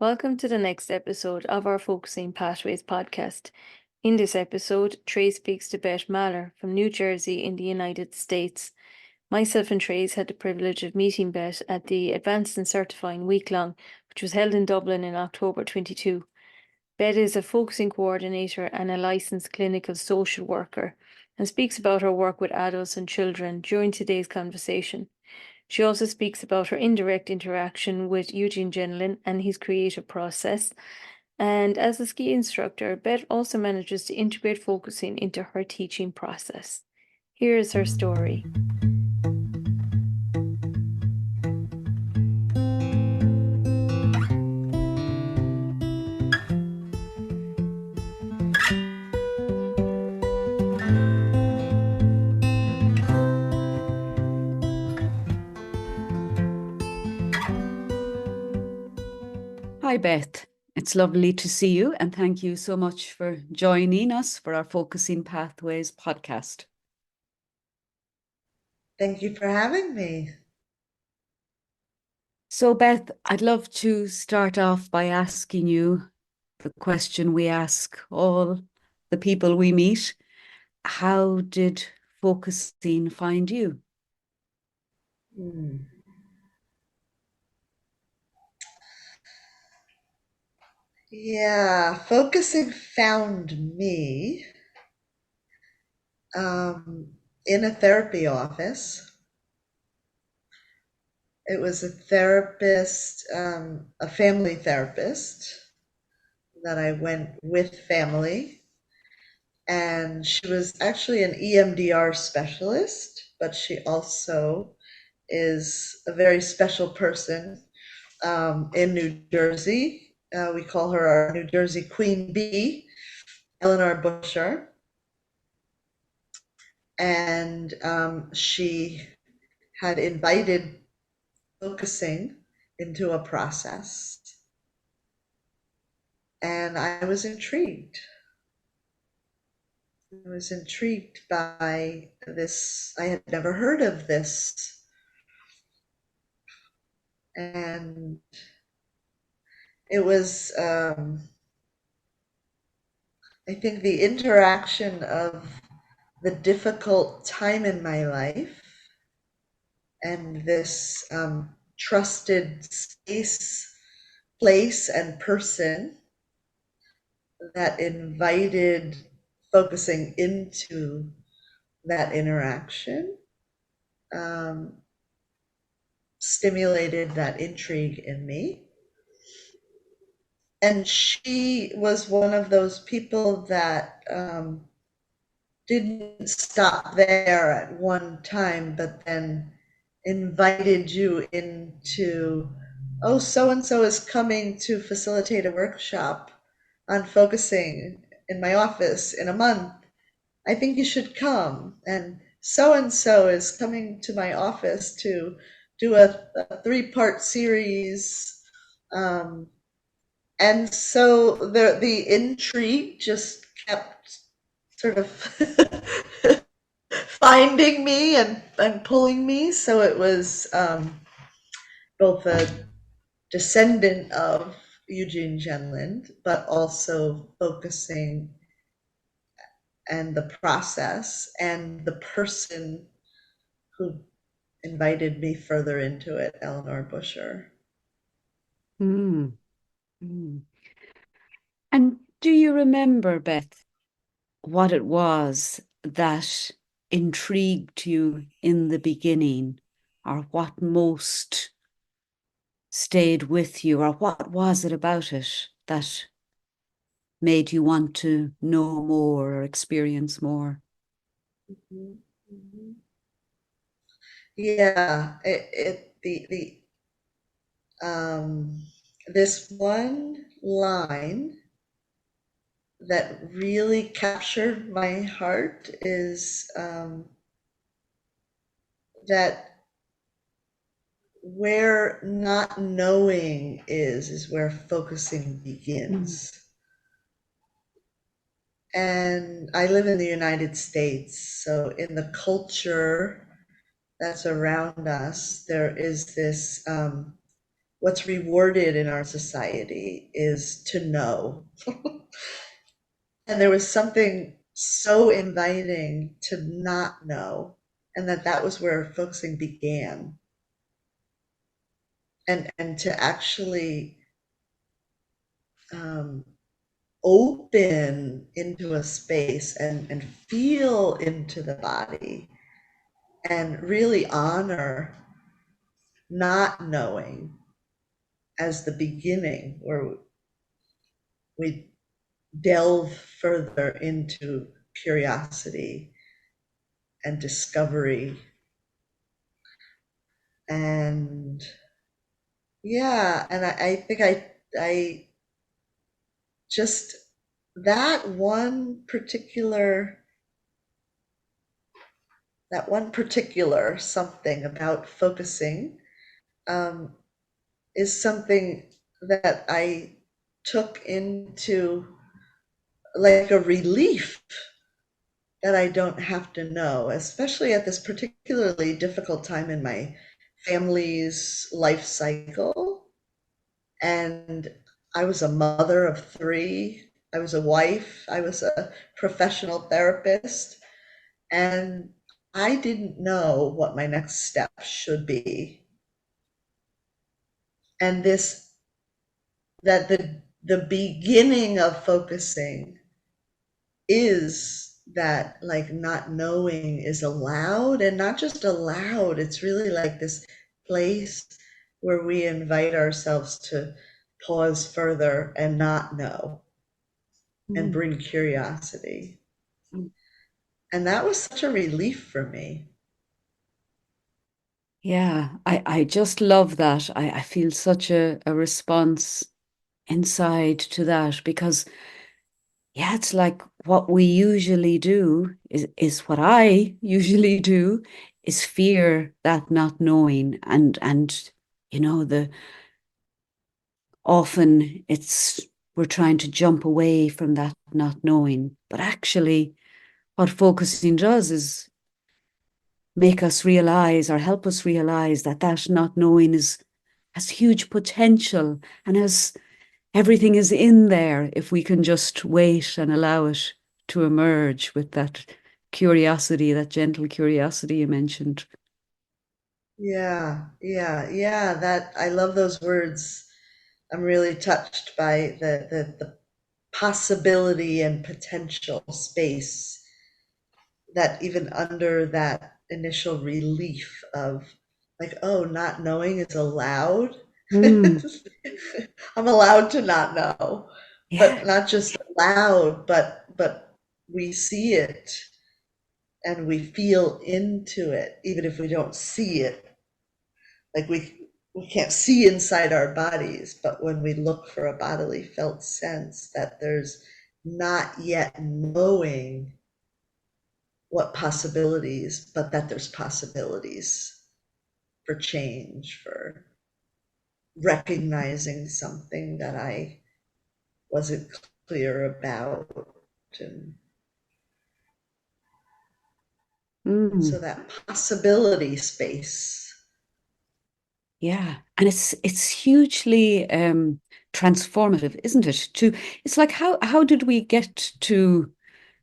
Welcome to the next episode of our Focusing Pathways podcast. In this episode, Trey speaks to Beth Mahler from New Jersey in the United States. Myself and Trey's had the privilege of meeting Beth at the Advanced and Certifying Week Long, which was held in Dublin in October 22. Beth is a focusing coordinator and a licensed clinical social worker and speaks about her work with adults and children during today's conversation. She also speaks about her indirect interaction with Eugene Genlin and his creative process. And as a ski instructor, Beth also manages to integrate focusing into her teaching process. Here is her story. Hi, Beth. It's lovely to see you, and thank you so much for joining us for our Focusing Pathways podcast. Thank you for having me. So, Beth, I'd love to start off by asking you the question we ask all the people we meet. How did focusing find you? Yeah, focusing found me in a therapy office. It was a therapist, a family therapist that I went with family. And she was actually an EMDR specialist, but she also is a very special person in New Jersey. We call her our New Jersey Queen Bee, Eleanor Busher. And she had invited focusing into a process. And I was intrigued. I was intrigued by this. I had never heard of this. And it was, I think, the interaction of the difficult time in my life and this trusted space, place, and person that invited focusing into that interaction stimulated that intrigue in me. And she was one of those people that didn't stop there at one time, but then invited you into, oh, so and so is coming to facilitate a workshop on focusing in my office in a month. I think you should come. And so is coming to my office to do a 3-part series. And so the intrigue just kept sort of finding me and pulling me. So it was both a descendant of Eugene Genlin, but also focusing and the process and the person who invited me further into it, Eleanor Busher. Mm. Mm. And do you remember, Beth, what it was that intrigued you in the beginning, or what most stayed with you, or what was it about it that made you want to know more or experience more? Mm-hmm. Mm-hmm. Yeah, the this one line that really captured my heart is that where not knowing is where focusing begins. And I live in the United States, so in the culture that's around us, there is this what's rewarded in our society is to know. And there was something so inviting to not know, and that was where focusing began. And to actually um, open into a space and feel into the body and really honor not knowing as the beginning, where we delve further into curiosity and discovery. And yeah, and I think I just, that one particular something about focusing um, is something that I took into like a relief that I don't have to know, especially at this particularly difficult time in my family's life cycle. And I was a mother of three, I was a wife, I was a professional therapist, and I didn't know what my next step should be. And that the beginning of focusing is that, like, not knowing is allowed, and not just allowed, it's really like this place where we invite ourselves to pause further and not know and Mm. bring curiosity. Mm. And that was such a relief for me. Yeah, I just love that. I feel such a response inside to that because, yeah, it's like what we usually do is what I usually do is fear that not knowing and the often it's we're trying to jump away from that not knowing. But actually what focusing does is make us realize or help us realize that that not knowing has huge potential and has everything is in there if we can just wait and allow it to emerge with that curiosity, that gentle curiosity you mentioned. Yeah, yeah, yeah. That, I love those words. I'm really touched by the possibility and potential space that even under that initial relief of, like, oh, not knowing is allowed. Mm, I'm allowed to not know, yeah. but not just allowed, but we see it and we feel into it, even if we don't see it. Like, we can't see inside our bodies, but when we look for a bodily felt sense, that there's not yet knowing what possibilities, but that there's possibilities for change, for recognizing something that I wasn't clear about. And so Mm, that possibility space. yeah. And it's hugely transformative, isn't it? It's like how did we get to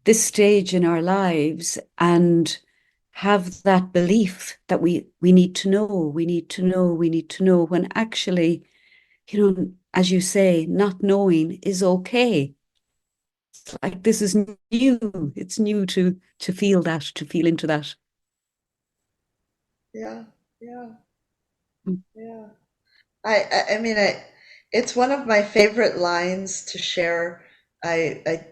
this stage in our lives and have that belief that we need to know, we need to know, we need to know, when actually, as you say, not knowing is okay. It's like this is new. It's new to feel that, to feel into that. Yeah, yeah, Mm. yeah. I mean, it's one of my favorite lines to share. I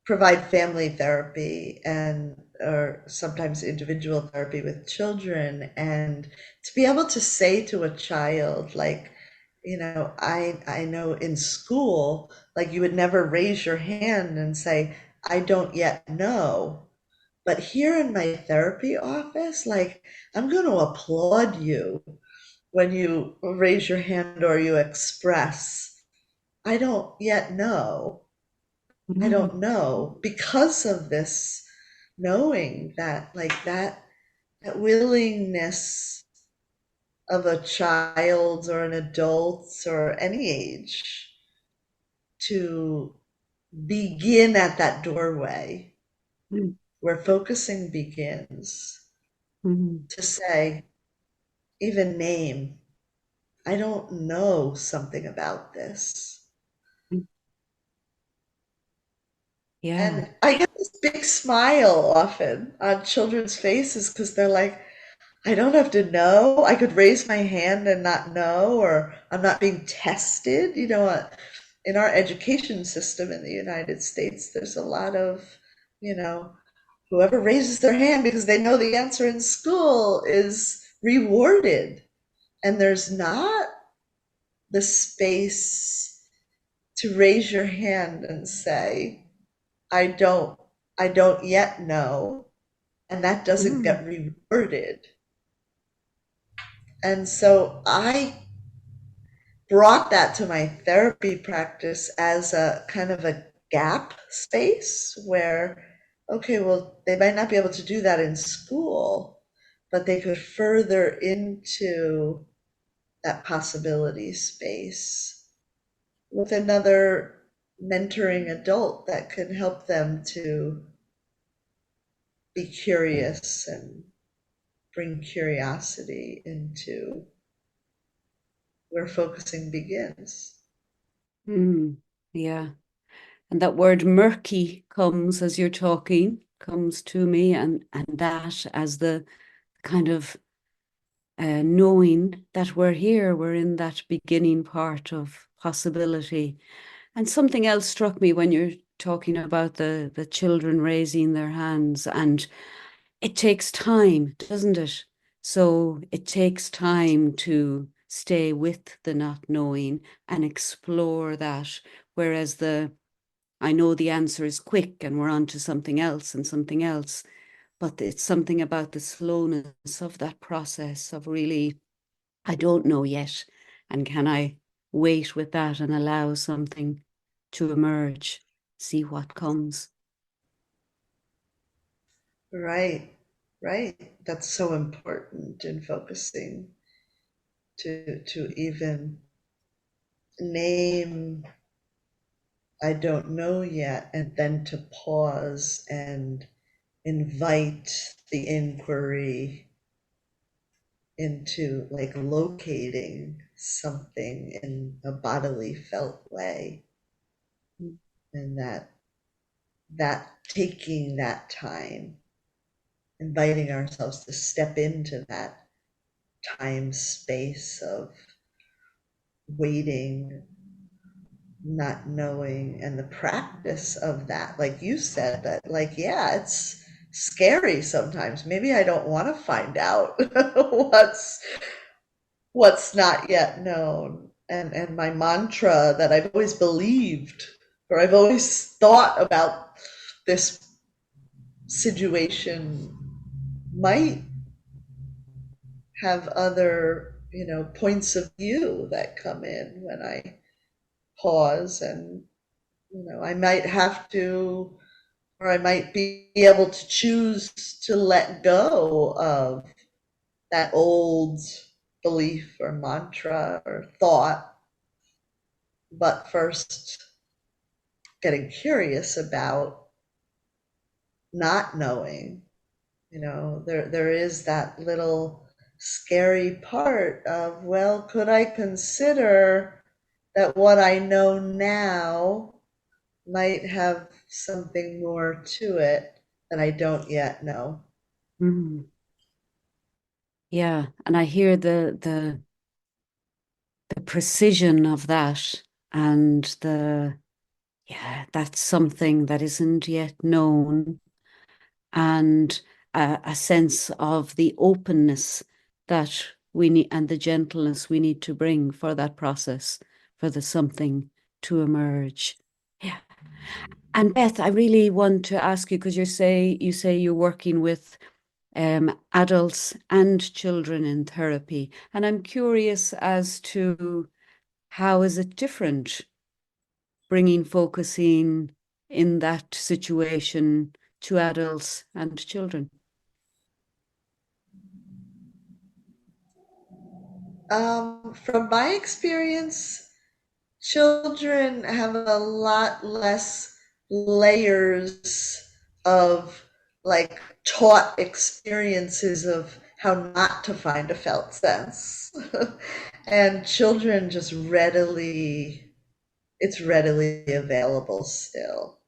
provide family therapy and or sometimes individual therapy with children, and to be able to say to a child, like, I know in school, like, you would never raise your hand and say, I don't yet know, but here in my therapy office, like, I'm going to applaud you when you raise your hand or you express, I don't yet know. I Mm. don't know, because of this knowing, that, like, that willingness of a child or an adult or any age to begin at that doorway Mm, where focusing begins, mm, to say, even name, I don't know something about this. mm. Yeah. And I get this big smile often on children's faces because they're like, I don't have to know. I could raise my hand and not know, or I'm not being tested. In our education system in the United States, there's a lot of, you know, whoever raises their hand because they know the answer in school is rewarded. And there's not the space to raise your hand and say, I don't, I don't yet know. And that doesn't Mm, get rewarded. And so I brought that to my therapy practice as a kind of a gap space where, okay, well, they might not be able to do that in school, but they could further into that possibility space with another mentoring adult that can help them to be curious and bring curiosity into where focusing begins. mm. Yeah. And that word murky comes as you're talking, comes to me, and that as the kind of knowing that we're here, we're in that beginning part of possibility. And something else struck me when you're talking about the children raising their hands, and it takes time, doesn't it? So it takes time to stay with the not knowing and explore that, whereas I know the answer is quick and we're on to something else and something else, but it's something about the slowness of that process of really, I don't know yet. And can I wait with that and allow something to emerge, see what comes? Right, right. That's so important in focusing to even name I don't know yet, and then to pause and invite the inquiry into like locating something in a bodily felt way, and that taking that time, inviting ourselves to step into that time space of waiting, not knowing, and the practice of that, like you said, that like, yeah, it's scary sometimes. Maybe I don't want to find out what's not yet known. And my mantra that I've always believed, or I've always thought about this situation, might have other, points of view that come in when I pause. And I might have to, or I might be able to choose to let go of that old belief or mantra or thought, but first getting curious about not knowing. There is that little scary part of, well, could I consider that what I know now might have something more to it that I don't yet know. Mm. Yeah, and I hear the precision of that, and yeah, that's something that isn't yet known, and a sense of the openness that we need and the gentleness we need to bring for that process, for the something to emerge. Yeah. And Beth, I really want to ask you, because you say you're working with adults and children in therapy, and I'm curious as to how is it different bringing focusing in that situation to adults and children? From my experience, children have a lot less layers of like taught experiences of how not to find a felt sense. And children just it's readily available still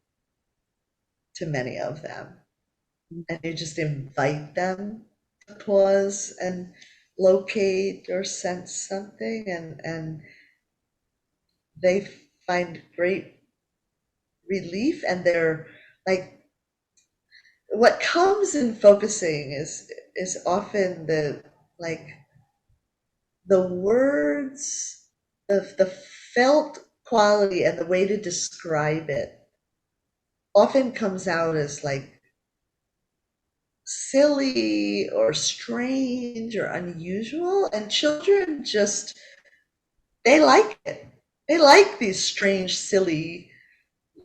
to many of them. And you just invite them to pause and locate or sense something, and they find great relief. And they're like, what comes in focusing is often the like the words, the felt quality and the way to describe it often comes out as like silly or strange or unusual, and children just, they like it. They like these strange, silly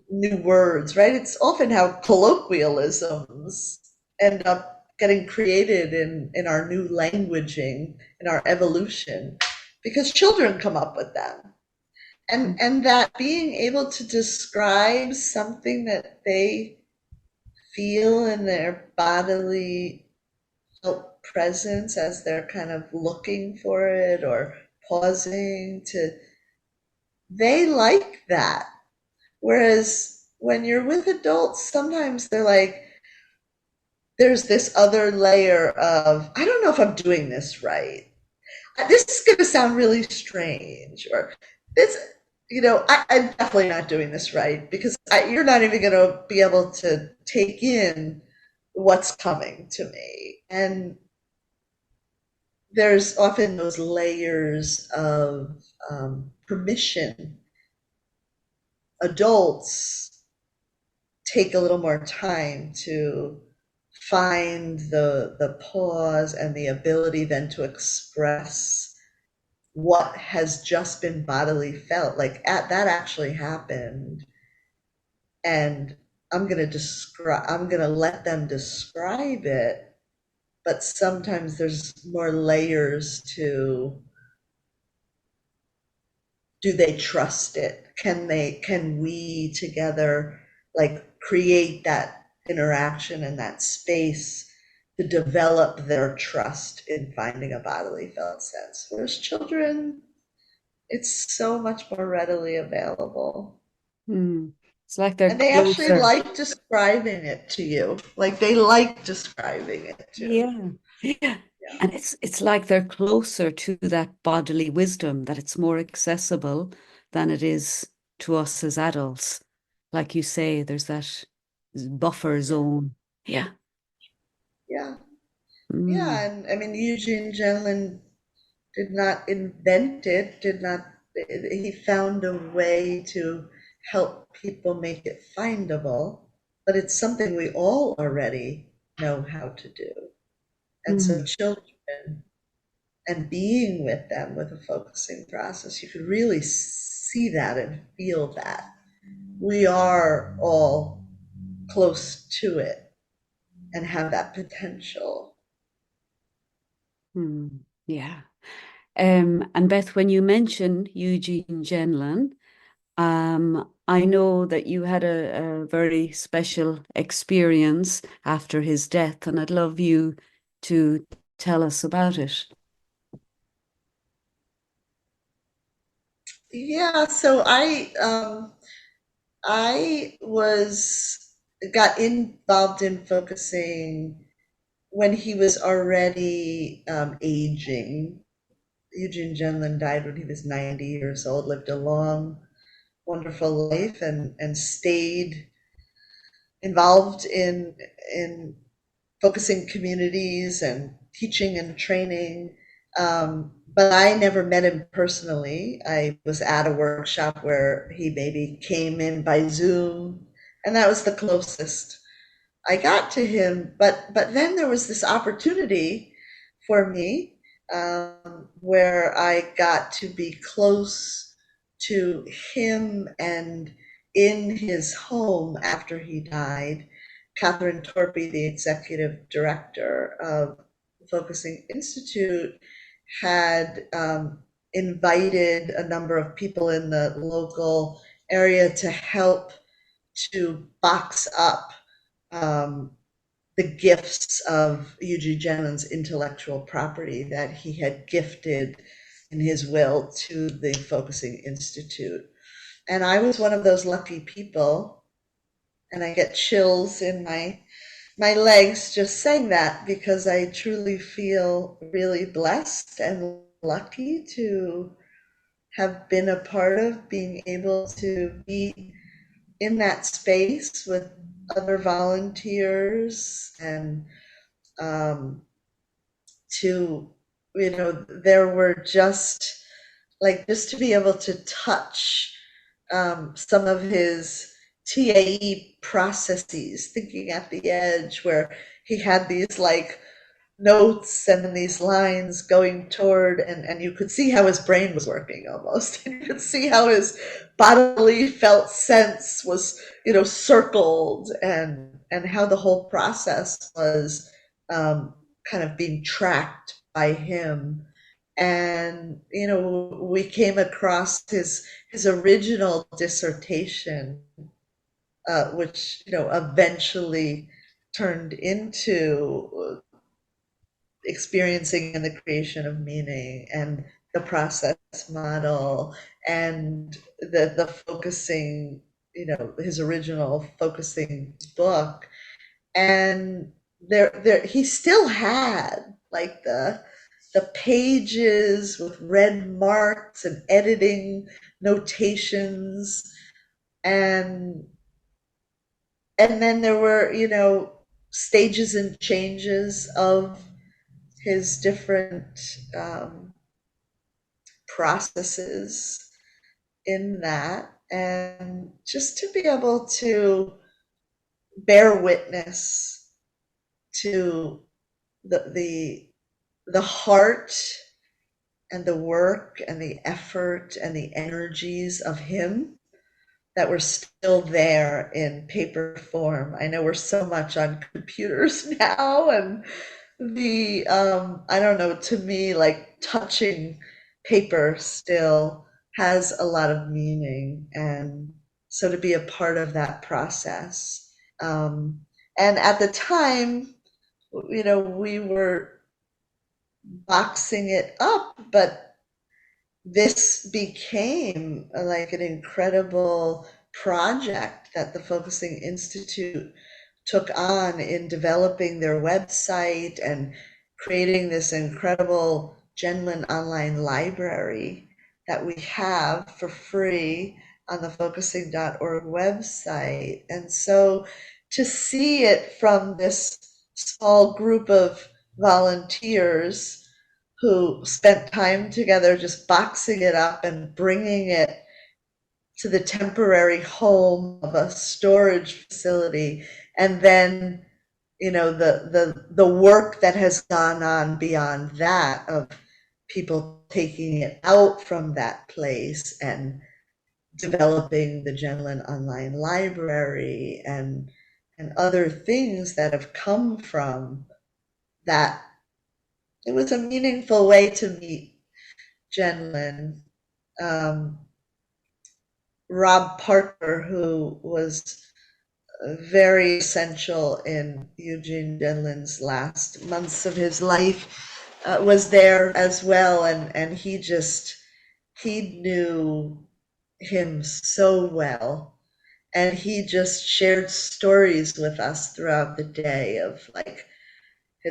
new words, right? It's often how colloquialisms end up getting created in our new languaging, in our evolution, because children come up with them. And that being able to describe something that they feel in their bodily felt presence as they're kind of looking for it or pausing to, they like that. Whereas when you're with adults, sometimes they're like, there's this other layer of, I don't know if I'm doing this right. This is going to sound really strange, or this, I'm definitely not doing this right, because you're not even going to be able to take in what's coming to me. And there's often those layers of permission. Adults take a little more time to find the pause and the ability then to express what has just been bodily felt. Like that actually happened, and I'm going to let them describe it. But sometimes there's more layers to, do they trust it? Can we together like create that interaction and that space to develop their trust in finding a bodily felt sense? Whereas children, it's so much more readily available. Mm. It's like they're And they actually closer. like describing it to you. Like they like describing it too. Yeah. Yeah. Yeah. And it's like they're closer to that bodily wisdom, that it's more accessible than it is to us as adults. Like you say, there's that buffer Yeah. zone. Yeah. Yeah. Mm. Yeah. And I mean, Eugene Genlin did not invent it, did not, he found a way to help people make it findable, but it's something we all already know how to do. And so Mm. children, and being with them with a focusing process, you could really see that and feel that. We are all close to it and have that potential. Mm. Yeah. And Beth, when you mention Eugene Genlin, I know that you had a very special experience after his death, and I'd love you to tell us about it. Yeah, so I was got involved in focusing when he was already aging. Eugene Genlin died when he was 90 years old, lived a long, wonderful life, and stayed involved in focusing communities and teaching and training. But I never met him personally. I was at a workshop where he maybe came in by Zoom, and that was the closest I got to him. But then there was this opportunity for me, where I got to be close to him, and in his home after he died, Catherine Torpy, the executive director of the Focusing Institute, had invited a number of people in the local area to help to box up um, the gifts of Eugene Jennings' intellectual property that he had gifted in his will to the Focusing Institute. And I was one of those lucky people, and I get chills in my legs just saying that, because I truly feel really blessed and lucky to have been a part of being able to be in that space with other volunteers, and um, to, there were just to be able to touch some of his TAE processes, thinking at the edge, where he had these notes and then these lines going toward, and you could see how his brain was working almost. And you could see how his bodily felt sense was, circled, and how the whole process was kind of being tracked by him. And, we came across his original dissertation, which, eventually turned into experiencing and the creation of meaning, and the process model, and the focusing, his original focusing book. And there he still had the pages with red marks and editing notations, and then there were, stages and changes of his different processes in that, and just to be able to bear witness to the heart and the work and the effort and the energies of him that were still there in paper form. I know we're so much on computers now, and I don't know, to me, touching paper still has a lot of meaning. And so to be a part of that process. And at the time, we were boxing it up, but this became like an incredible project that the Focusing Institute took on in developing their website and creating this incredible Genlin online library that we have for free on the focusing.org website. And so to see it from this small group of volunteers who spent time together just boxing it up and bringing it to the temporary home of a storage facility, and then the work that has gone on beyond that, of people taking it out from that place and developing the Genlin online library, and other things that have come from that. It was a meaningful way to meet Genlin. Rob Parker, who was very essential in Eugene Genlin's last months of his life, was there as well, and he knew him so well, and he just shared stories with us throughout the day of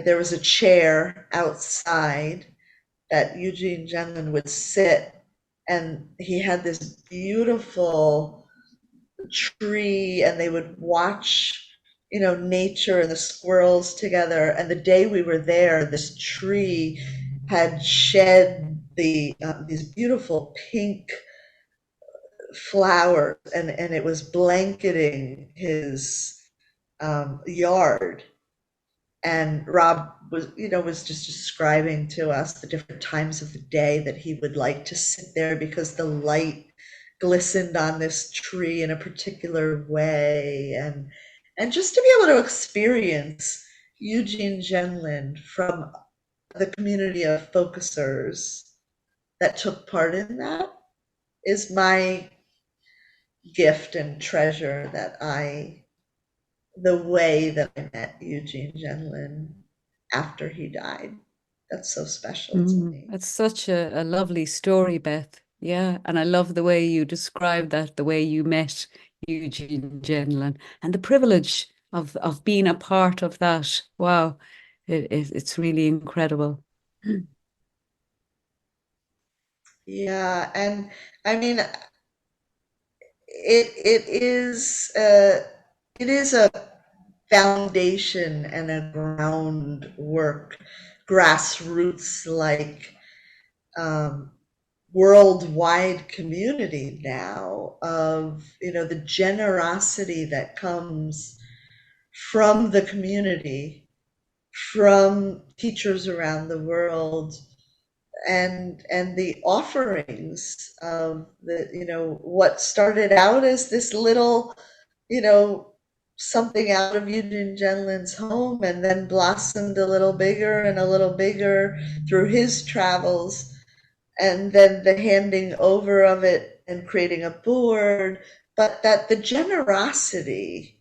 there was a chair outside that Eugene Genlin would sit, and he had this beautiful tree, and they would watch nature and the squirrels together. And the day we were there, this tree had shed these beautiful pink flowers, and it was blanketing his yard. And Rob was just describing to us the different times of the day that he would like to sit there, because the light glistened on this tree in a particular way, and just to be able to experience Eugene Genlin from the community of focusers that took part in that is my gift and treasure, the way that I met Eugene Genlin after he died. That's so special to me. That's such a lovely story, Beth. Yeah, and I love the way you described that, the way you met Eugene Genlin, and the privilege of being a part of that. Wow, it's really incredible. Yeah, and I mean, it is a foundation and a groundwork, grassroots like worldwide community now of the generosity that comes from the community, from teachers around the world, and the offerings of what started out as this little you know something out of Eugene Genlin's home, and then blossomed a little bigger and a little bigger through his travels, and then the handing over of it and creating a board, but that the generosity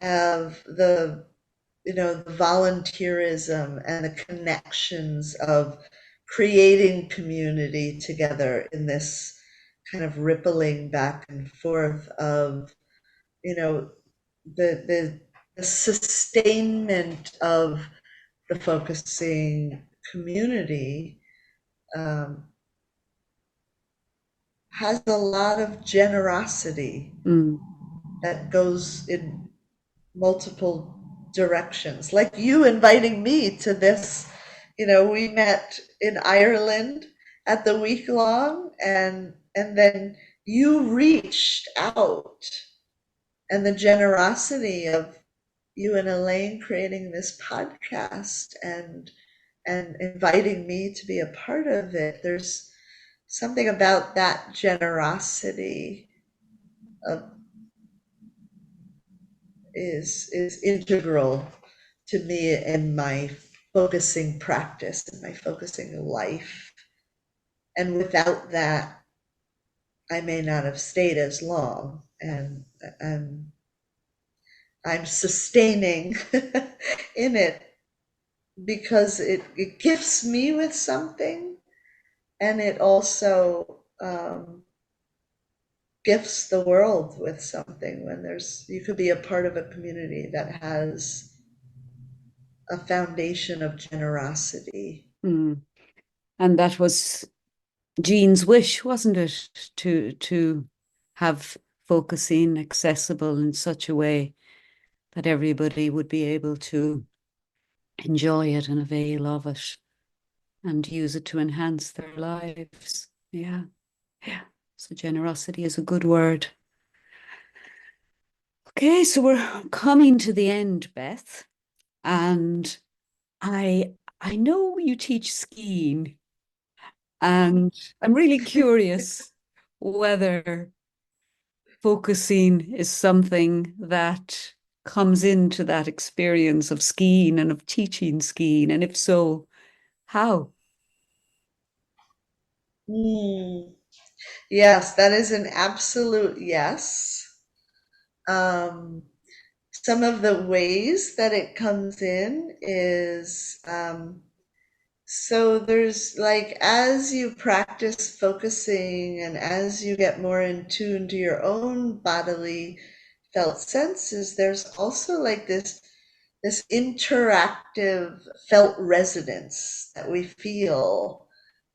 of the volunteerism and the connections of creating community together in this kind of rippling back and forth of you know the sustainment of the focusing community um, has a lot of generosity Mm. that goes in multiple directions. Like you inviting me to this, we met in Ireland at the week long, and then you reached out, and the generosity of you and Elaine creating this podcast and inviting me to be a part of it. There's something about that generosity of is integral to me in my focusing practice, in my focusing life. And without that, I may not have stayed as long. And I'm sustaining in it because it gifts me with something, and it also gifts the world with something when you could be a part of a community that has a foundation of generosity. Mm. And that was Jean's wish, wasn't it, to have focusing accessible in such a way that everybody would be able to enjoy it and avail of it and use it to enhance their lives. Yeah, yeah. So generosity is a good word. Okay, so we're coming to the end, Beth, and I know you teach skiing, and I'm really curious whether focusing is something that comes into that experience of skiing and of teaching skiing, and if so, how? Mm, yes, that is an absolute yes. Um, some of the ways that it comes in is so there's like, as you practice focusing and as you get more in tune to your own bodily felt senses, there's also like this interactive felt resonance that we feel,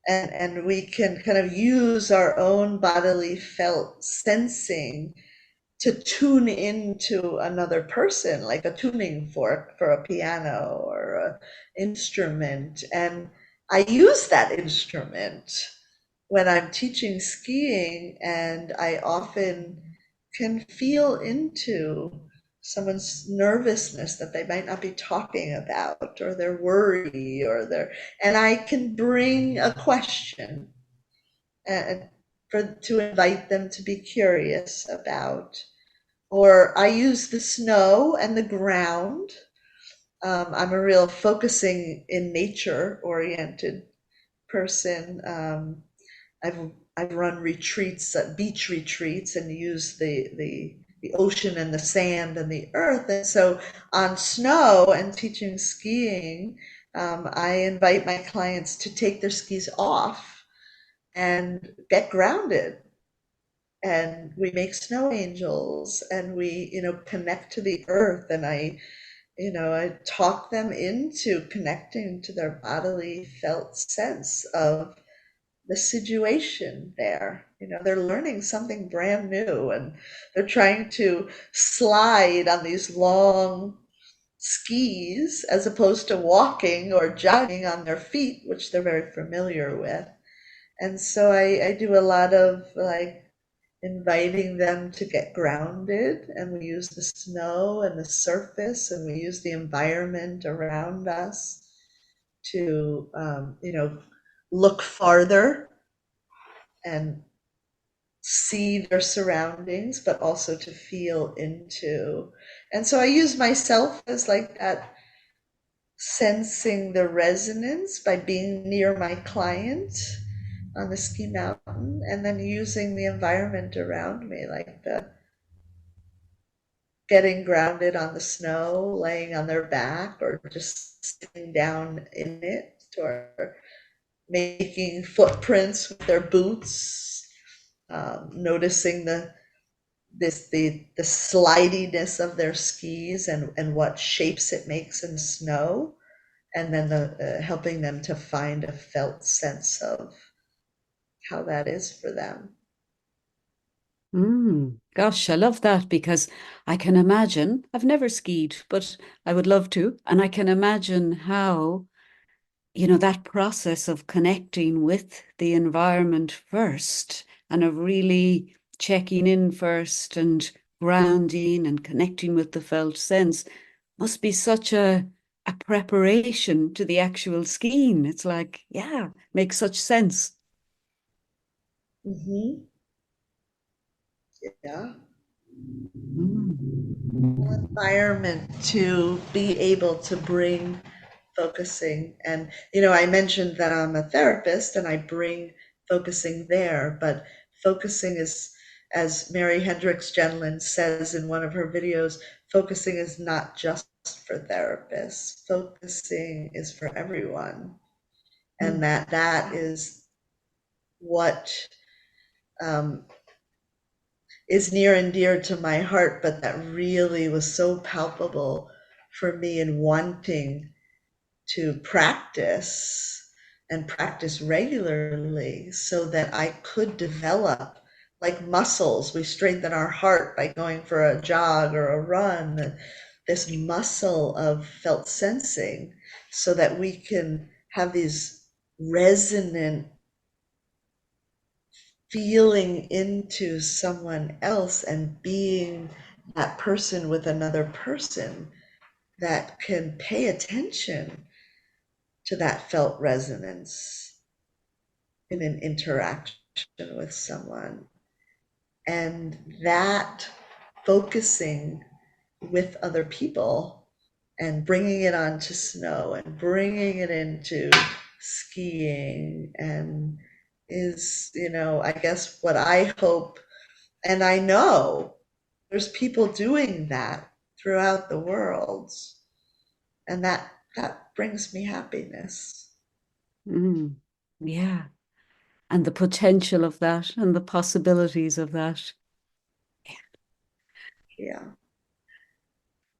and we can kind of use our own bodily felt sensing to tune into another person, like a tuning fork for a piano or an instrument. And I use that instrument when I'm teaching skiing, and I often can feel into someone's nervousness that they might not be talking about, or their worry, and I can bring a question and to invite them to be curious about. Or I use the snow and the ground I'm a real focusing in nature oriented person. I've I've run retreats, beach retreats, and used the ocean and the sand and the earth. And so on snow and teaching skiing, I invite my clients to take their skis off and get grounded. And we make snow angels, and we, connect to the earth. And I talk them into connecting to their bodily felt sense of the situation there. They're learning something brand new, and they're trying to slide on these long skis as opposed to walking or jogging on their feet, which they're very familiar with. And so I do a lot of like inviting them to get grounded, and we use the snow and the surface, and we use the environment around us to look farther and see their surroundings, but also to feel into. And so I use myself as like that, sensing the resonance by being near my client on the ski mountain, and then using the environment around me, like the getting grounded on the snow, laying on their back, or just sitting down in it, or making footprints with their boots, noticing the slidiness of their skis, and what shapes it makes in snow, and then helping them to find a felt sense of how that is for them. Gosh, I love that because I can imagine, I've never skied, but I would love to. And I can imagine how, that process of connecting with the environment first and of really checking in first and grounding and connecting with the felt sense must be such a preparation to the actual skiing. It's like, yeah, makes such sense. Mm-hmm. Yeah. Mm. Environment to be able to bring focusing. And I mentioned that I'm a therapist and I bring focusing there, but focusing is, as Mary Hendricks Genlin says in one of her videos, focusing is not just for therapists. Focusing is for everyone. And that is what um, is near and dear to my heart, but that really was so palpable for me in wanting to practice and practice regularly so that I could develop like muscles. We strengthen our heart by going for a jog or a run, this muscle of felt sensing, so that we can have these resonant feeling into someone else and being that person with another person that can pay attention to that felt resonance in an interaction with someone. And that focusing with other people and bringing it onto snow and bringing it into skiing and is, I guess what I hope, and I know there's people doing that throughout the world, and that brings me happiness. Yeah. And the potential of that and the possibilities of that. Yeah.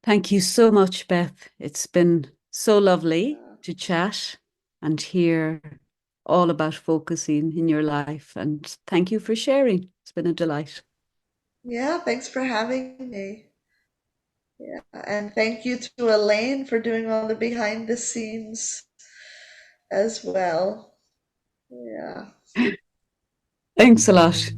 Thank you so much, Beth. It's been so lovely to chat and hear all about focusing in your life. And thank you for sharing. It's been a delight. Yeah, thanks for having me. Yeah, and thank you to Elaine for doing all the behind the scenes as well. Yeah. Thanks a lot.